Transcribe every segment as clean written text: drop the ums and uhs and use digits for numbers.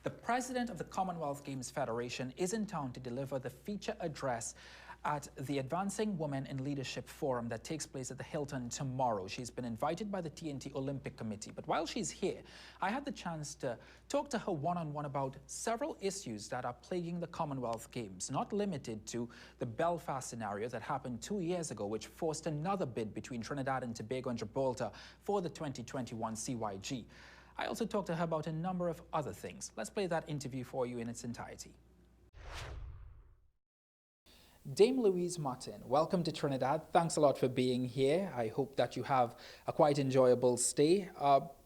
The president of the Commonwealth Games Federation is in town to deliver the feature address at the Advancing Women in Leadership Forum that takes place at the Hilton tomorrow. She's been invited by the TNT Olympic Committee. But while she's here, I had the chance to talk to her one-on-one about several issues that are plaguing the Commonwealth Games, not limited to the Belfast scenario that happened 2 years ago, which forced another bid between Trinidad and Tobago and Gibraltar for the 2021 CYG. I also talked to her about a number of other things. Let's play that interview for you in its entirety. Dame Louise Martin, welcome to Trinidad. Thanks a lot for being here. I hope that you have a quite enjoyable stay.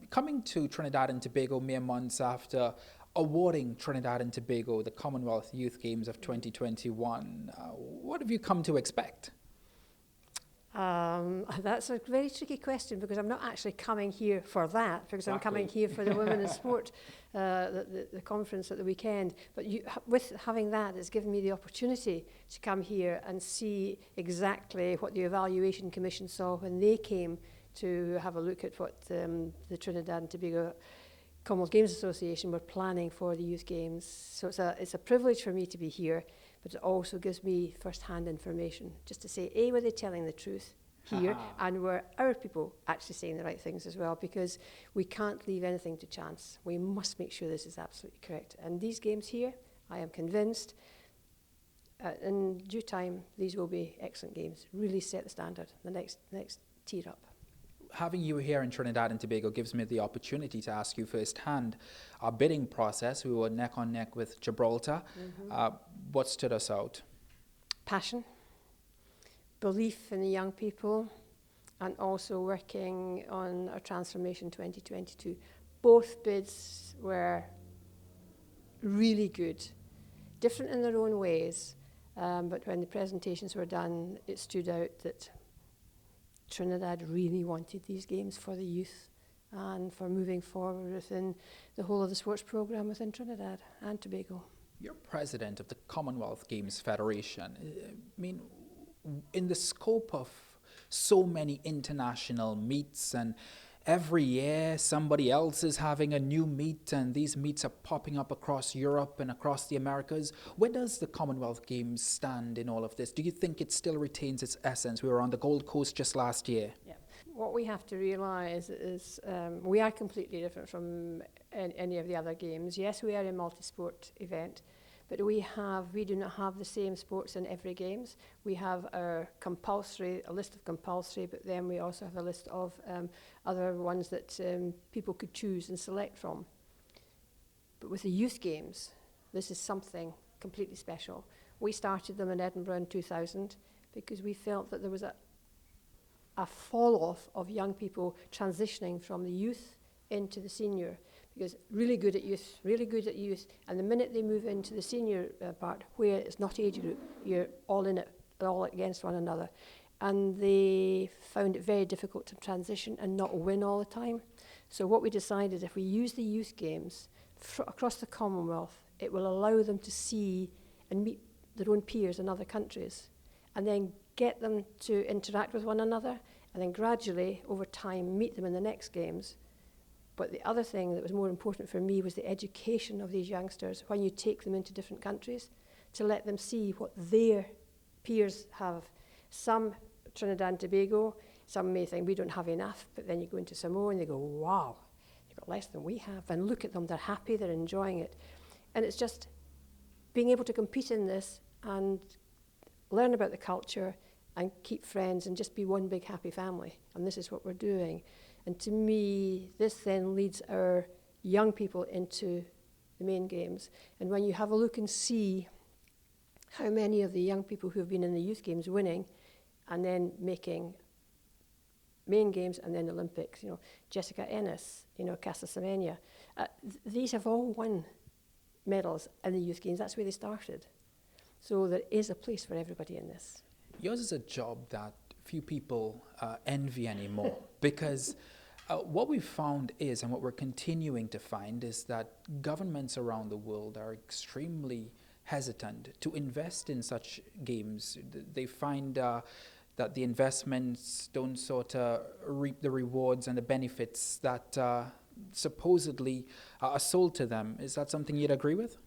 Coming to Trinidad and Tobago mere months after awarding Trinidad and Tobago the Commonwealth Youth Games of 2021, what have you come to expect? That's a very tricky question because I'm not actually coming here for that, because I'm coming here for the Women in Sport, the conference at the weekend. But with having that, it's given me the opportunity to come here and see exactly what the Evaluation Commission saw when they came to have a look at what the Trinidad and Tobago Commonwealth Games Association were planning for the Youth Games. So it's a privilege for me to be here, but it also gives me first-hand information, just to say, A, were they telling the truth here, and were our people actually saying the right things as well, because we can't leave anything to chance. We must make sure this is absolutely correct. And these games here, I am convinced, in due time, these will be excellent games, really set the standard, the next tier up. Having you here in Trinidad and Tobago gives me the opportunity to ask you firsthand. Our bidding process, we were neck on neck with Gibraltar. What stood us out? Passion, belief in the young people, and also working on our Transformation 2022. Both bids were really good, different in their own ways, but when the presentations were done, it stood out that Trinidad really wanted these games for the youth and for moving forward within the whole of the sports programme within Trinidad and Tobago. You're president of the Commonwealth Games Federation. I mean, in the scope of so many international meets, and every year somebody else is having a new meet, and these meets are popping up across Europe and across the Americas. Where does the Commonwealth Games stand in all of this? Do you think it still retains its essence? We were on the Gold Coast just last year. Yeah. What we have to realise is we are completely different from any of the other games. Yes, we are a multi-sport event, but we do not have the same sports in every games. We have a list of compulsory, but then we also have a list of other ones that people could choose and select from. But with the youth games, this is something completely special. We started them in Edinburgh in 2000 because we felt that there was a fall-off of young people transitioning from the youth into the senior, because really good at youth, and the minute they move into the senior part, where it's not age group, you're all in it, all against one another. And they found it very difficult to transition and not win all the time. So what we decided, if we use the youth games across the Commonwealth, it will allow them to see and meet their own peers in other countries, and then get them to interact with one another, and then gradually, over time, meet them in the next games. But the other thing that was more important for me was the education of these youngsters when you take them into different countries, to let them see what their peers have. Some, Trinidad and Tobago, some may think we don't have enough, but then you go into Samoa and they go, wow, you've got less than we have, and look at them, they're happy, they're enjoying it. And it's just being able to compete in this and learn about the culture and keep friends and just be one big happy family. And this is what we're doing. And to me, this then leads our young people into the main games. And when you have a look and see how many of the young people who have been in the youth games winning and then making main games and then Olympics, Jessica Ennis, Casa Semenya, these have all won medals in the youth games. That's where they started. So there is a place for everybody in this. Yours is a job that few people envy anymore, because what we've found is, and what we're continuing to find, is that governments around the world are extremely hesitant to invest in such games. They find that the investments don't sort of reap the rewards and the benefits that supposedly are sold to them. Is that something you'd agree with?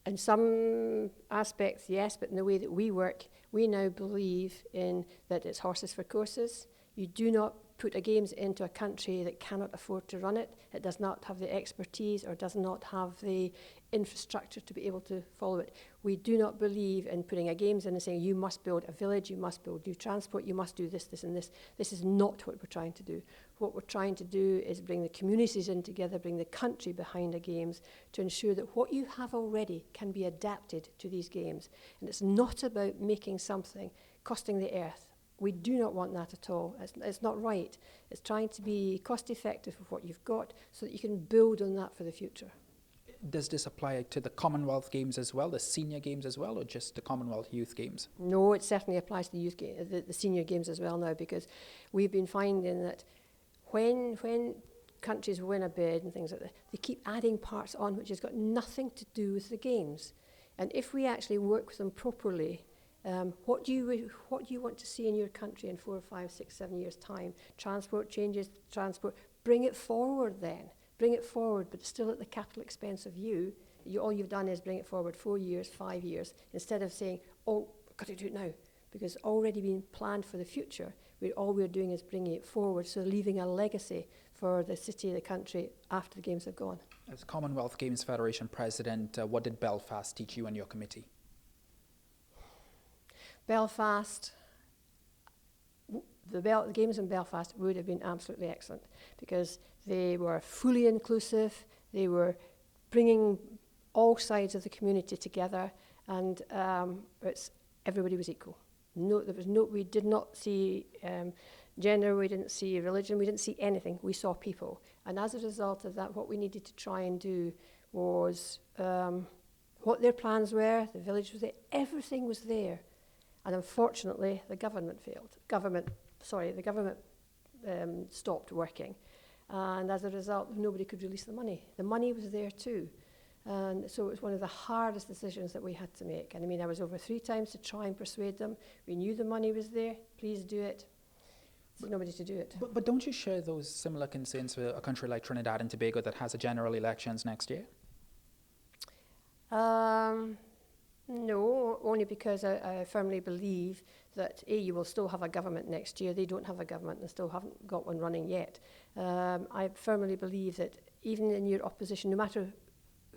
In some aspects, yes, but in the way that we work, we now believe in that it's horses for courses. You do not put a games into a country that cannot afford to run it. It does not have the expertise or does not have the infrastructure to be able to follow it. We do not believe in putting a games in and saying you must build a village, you must build new transport, you must do this, this and this. This is not what we're trying to do. What we're trying to do is bring the communities in together, bring the country behind the games to ensure that what you have already can be adapted to these games. And it's not about making something costing the earth. We do not want that at all. It's not right. It's trying to be cost effective with what you've got so that you can build on that for the future. Does this apply to the Commonwealth Games as well, the senior games as well, or just the Commonwealth Youth Games? No, it certainly applies to the senior games as well now, because we've been finding that when countries win a bid and things like that, they keep adding parts on which has got nothing to do with the games. And if we actually work with them properly, what do you want to see in your country in 4, 5, 6, 7 years' time? Transport changes, bring it forward then. Bring it forward, but still at the capital expense of you. All you've done is bring it forward 4 years, 5 years, instead of saying, oh, I've got to do it now, because it's already been planned for the future. All we're doing is bringing it forward, so leaving a legacy for the city, the country, after the games have gone. As Commonwealth Games Federation President, what did Belfast teach you and your committee? Belfast, the games in Belfast would have been absolutely excellent, because they were fully inclusive, they were bringing all sides of the community together, and everybody was equal. We did not see gender, we didn't see religion, we didn't see anything, we saw people. And as a result of that, what we needed to try and do was what their plans were, the village was there, everything was there. And unfortunately, the government failed. The government stopped working. And as a result, nobody could release the money. The money was there too. And so it was one of the hardest decisions that we had to make. And I mean, I was over 3 times to try and persuade them. We knew the money was there. Please do it. There's nobody to do it. But don't you share those similar concerns for a country like Trinidad and Tobago that has a general elections next year? No, only because I firmly believe that you will still have a government next year. They don't have a government and still haven't got one running yet. I firmly believe that even in your opposition, no matter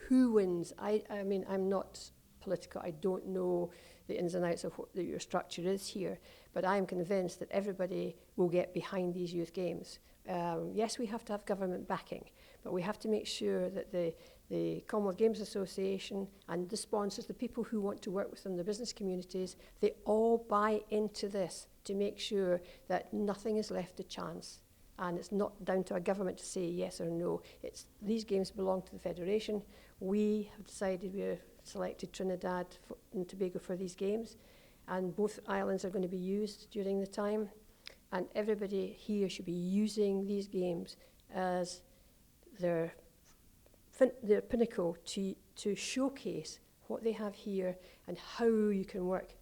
who wins, I mean, I'm not political. I don't know the ins and outs of what your structure is here, but I'm convinced that everybody will get behind these youth games. Yes, we have to have government backing, but we have to make sure that the Commonwealth Games Association and the sponsors, the people who want to work with them, the business communities, they all buy into this to make sure that nothing is left to chance. And it's not down to a government to say yes or no. These games belong to the Federation. We have decided we have selected Trinidad and Tobago for these games, and both islands are going to be used during the time. And everybody here should be using these games as their pinnacle to showcase what they have here and how you can work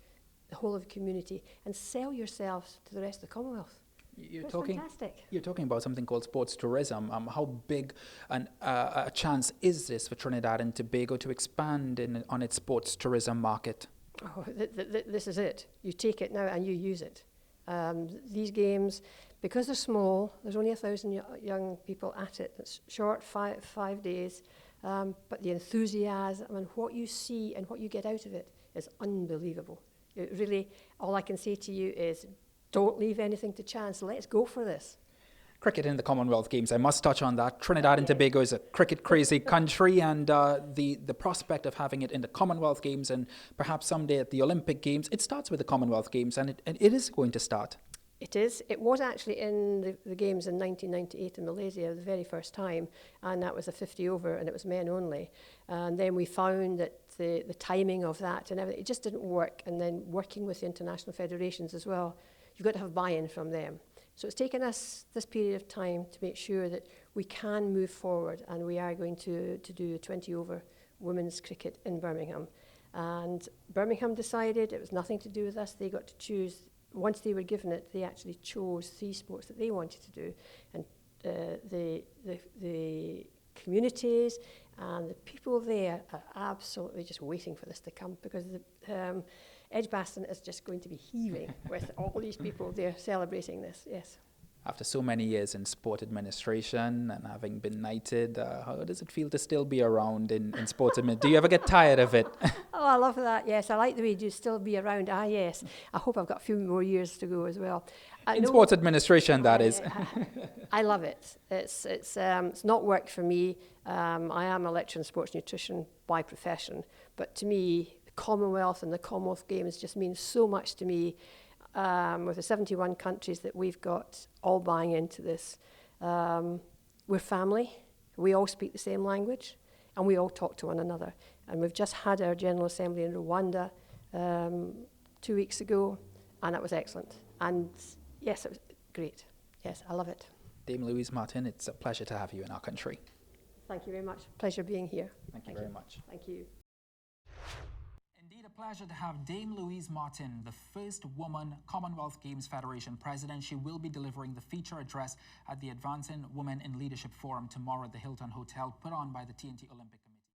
the whole of the community and sell yourselves to the rest of the Commonwealth. You're talking about something called sports tourism. How big a chance is this for Trinidad and Tobago to expand on its sports tourism market? Oh, this is it. You take it now and you use it. These games, because they're small, there's only 1,000 young people at it. It's short, 5 days, but the enthusiasm and what you see and what you get out of it is unbelievable. It really, all I can say to you is, don't leave anything to chance. Let's go for this. Cricket in the Commonwealth Games, I must touch on that. Trinidad and Tobago is a cricket-crazy country, and the prospect of having it in the Commonwealth Games and perhaps someday at the Olympic Games, it starts with the Commonwealth Games, and it is going to start. It is. It was actually in the Games in 1998 in Malaysia the very first time, and that was a 50 over, and it was men only. And then we found that the timing of that and everything, it just didn't work, and then working with the international federations as well, you've got to have buy-in from them. So it's taken us this period of time to make sure that we can move forward, and we are going to do 20 over women's cricket in Birmingham. And Birmingham decided it was nothing to do with us. They got to choose. Once they were given it, they actually chose 3 sports that they wanted to do. And the communities and the people there are absolutely just waiting for this to come, because Edgbaston is just going to be heaving with all these people there celebrating this, yes. After so many years in sport administration and having been knighted, how does it feel to still be around in sports administration? Do you ever get tired of it? Oh, I love that, yes. I like the way you still be around. Ah, yes. I hope I've got a few more years to go as well. In sports administration, that is. I love it. It's not work for me. I am a lecturer in sports nutrition by profession, but to me, the Commonwealth and the Commonwealth Games just means so much to me. With the 71 countries that we've got all buying into this, we're family. We all speak the same language, and we all talk to one another. And we've just had our General Assembly in Rwanda 2 weeks ago, and that was excellent. And yes, it was great. Yes, I love it. Dame Louise Martin, it's a pleasure to have you in our country. Thank you very much. Pleasure being here. Thank you very much. Thank you. Indeed, a pleasure to have Dame Louise Martin, the first woman Commonwealth Games Federation president. She will be delivering the feature address at the Advancing Women in Leadership Forum tomorrow at the Hilton Hotel, put on by the TNT Olympic Committee.